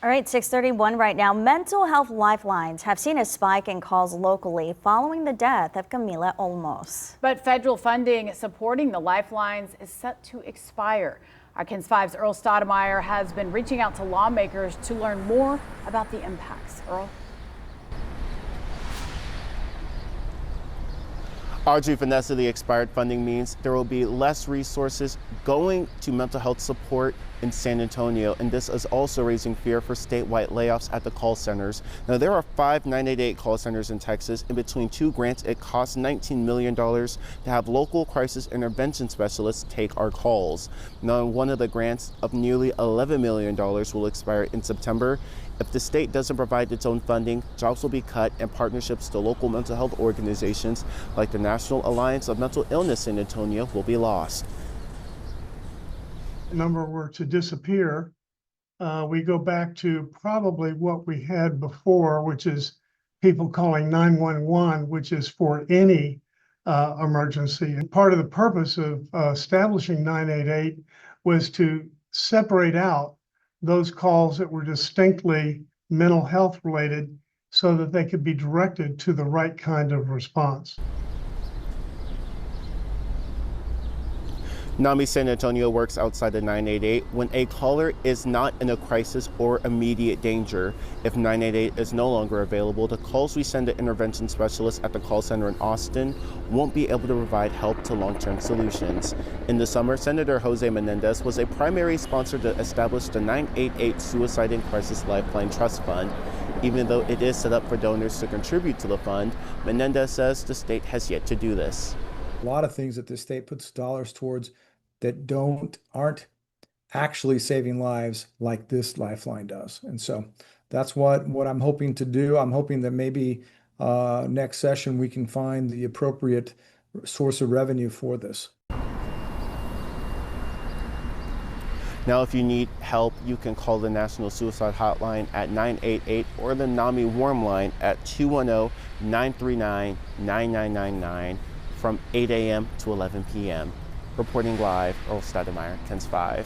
All right, 6:31 right now. Mental health lifelines have seen a spike in calls locally following the death of Camila Olmos. But federal funding supporting the lifelines is set to expire. Our KENS 5's Earl Stoudemire has been reaching out to lawmakers to learn more about the impacts. Earl? Audrey, Vanessa, the expired funding means there will be less resources going to mental health support in San Antonio, and this is also raising fear for statewide layoffs at the call centers. Now, there are 5 988 call centers in Texas. In between 2 grants, it costs $19 million to have local crisis intervention specialists take our calls. Now, one of the grants of nearly $11 million will expire in September. If the state doesn't provide its own funding, jobs will be cut and partnerships to local mental health organizations like the National Alliance of Mental Illness San Antonio will be lost. The number were to disappear, we go back to probably what we had before, which is people calling 911, which is for any emergency. And part of the purpose of establishing 988 was to separate out those calls that were distinctly mental health related so that they could be directed to the right kind of response. NAMI San Antonio works outside of 988 when a caller is not in a crisis or immediate danger. If 988 is no longer available, the calls we send to intervention specialists at the call center in Austin won't be able to provide help to long-term solutions. In the summer, Senator Jose Menendez was a primary sponsor to establish the 988 Suicide and Crisis Lifeline Trust Fund. Even though it is set up for donors to contribute to the fund, Menendez says the state has yet to do this. A lot of things that the state puts dollars towards that aren't actually saving lives like this lifeline does. And so that's what I'm hoping to do. I'm hoping that maybe next session we can find the appropriate source of revenue for this. Now, if you need help, you can call the National Suicide Hotline at 988 or the NAMI Warm Line at 210-939-9999 from 8 a.m. to 11 p.m. Reporting live, Earl Stoudemire, KENS 5.